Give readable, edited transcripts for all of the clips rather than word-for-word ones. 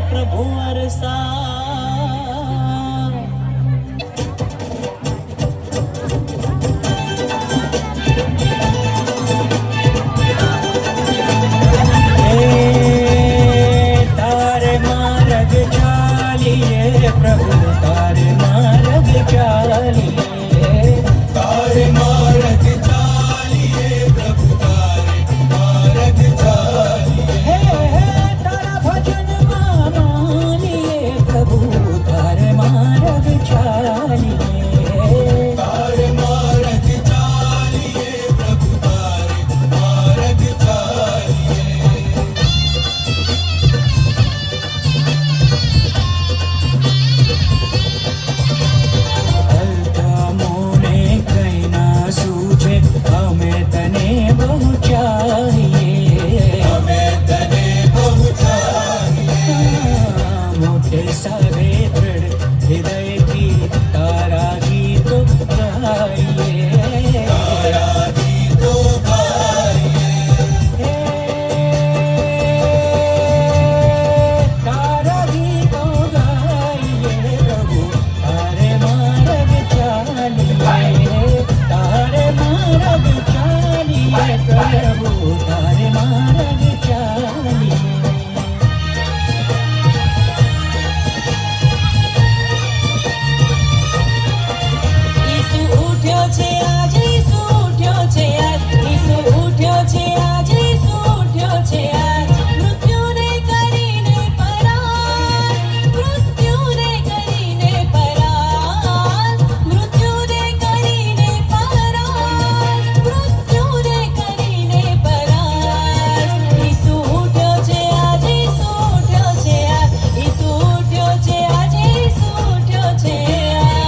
प्रभु अरसा तारे मार्ग चालिए प्रभु तारे मार्ग चालिए तारे मार्ग चालिए प्रभु तारे मार्ग चालिए तारा भजन मानिए प्रभु तारे मार्ग चालिए तारे मार्ग चालिए प्रभु तारे मार्ग चालिए हलता मोने कहीं ना सूझे हमें तने बहु चाहिए हमें तने बहु चाहिए मोटे सारे दृढ़ हृदय की तारा गीत गाइए तारा गीतो गाइए तारा गीत गाइए प्रभु तारे मार्ग चालिए तारे मार्ग चालिए प्रभु तारे मार्ग चालिए ઈસુ ઉઠ્યો છે આજ ઈસુ ઉઠ્યો છે આજ ઈસુ ઉઠ્યો છે આજ ઈસુ ઉઠ્યો છે આજ મૃત્યુને કરીને પરાસ્ત મૃત્યુને કરીને પરાસ્ત મૃત્યુને કરીને પરાસ્ત મૃત્યુને કરીને પરાસ્ત ઈસુ ઉઠ્યો છે આજ ઈસુ ઉઠ્યો છે આજ ઈસુ ઉઠ્યો છે આજ ઈસુ ઉઠ્યો છે આજ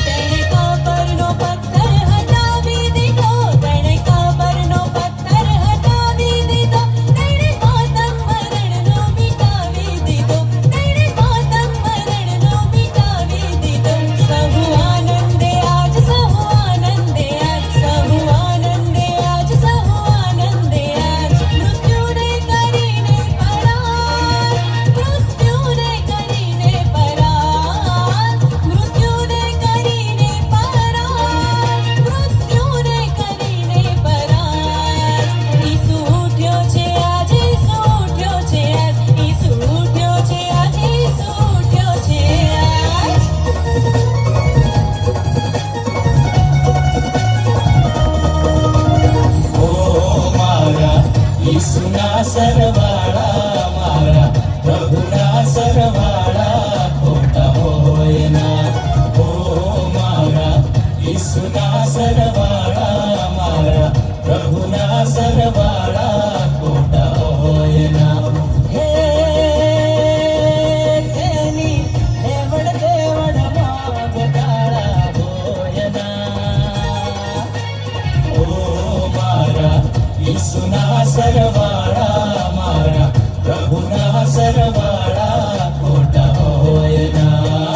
તેણે કબરનો પથ્થર હટાવી દીધો તેણે કબરનો પથ્થર હટાવી દીધો તેણે માતમ મરણનો મિટાવી દીધો તેણે માતમ મરણનો મિટાવી દીધો સહુ આનંદે આજ સહુ આનંદે આજ સહુ આનંદે આજ સહુ આનંદે આજ મૃત્યુને કરીને પરાસ્ત મૃત્યુને કરીને પરાસ્ત મૃત્યુને કરીને પરાસ્ત મૃત્યુને કરીને પરાસ્ત ઈસુ ઉઠ્યો છે આજ ઈસુ ઉઠ્યો છે આજ ઈસુ ઉઠ્યો છે આજ ઈસુ ઉઠ્યો છે આજ ઓ મારા ઈસુના સરવાળા મારા પ્રભુના સરવાળા ખોટા હોય ના ઓ મારા ઈસુના સરવાળા મારા પ્રભુના સરવાળા ખોટા હોય ના હે તેની દેવડ દેવડ માગતાળા ભોયના ઓ મારા ઈસુના સરવાળા મારા પ્રભુના સરવાળા ખોટા હોય ના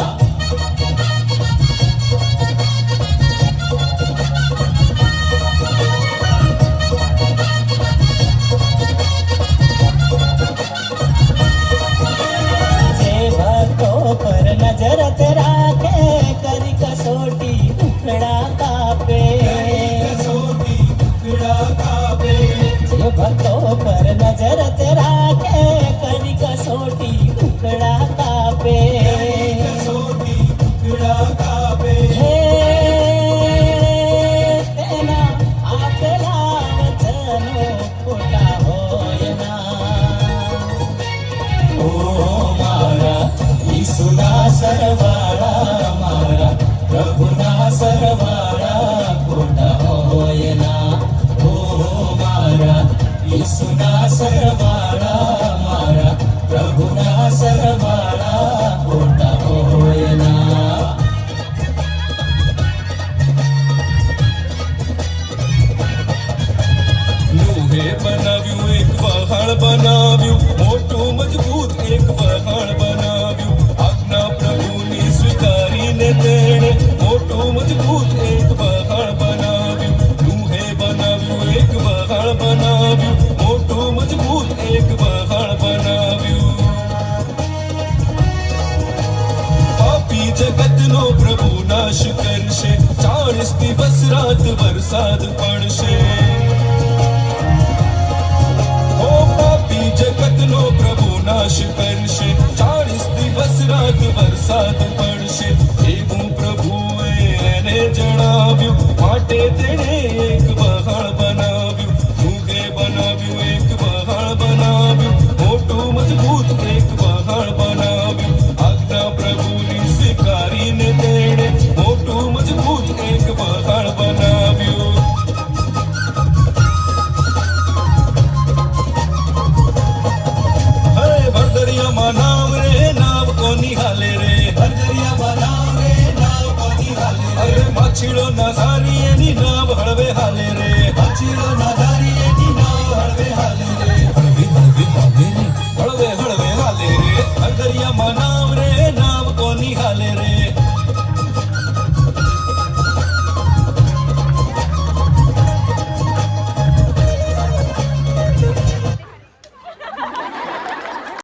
જે ભક્તો પર નજરત રાખે કરી કસોટી ઉખડા કાપે કસોટી ટુકડા કાપે જે ભક્તો પર નજરત રાખે કરી કસોટી ઉખડા કાપે કસોટી ટુકડા કાપે હે તેના આપેલા વચનો ખોટા હોય ના ઓ મારા ઈસુના સરવાળા મારા પ્રભુના સરવાળા ખોટા હોય ના ઓ મારા ઈસુના સરવાળા વરસાદ પડશે ઓ પાપી જગતનો પ્રભુ નાશ કરશે 40 દિવસ રાત વરસાદ પડશે એવું પ્રભુએ એને જણાવ્યું માટે તેણે એક વહાણ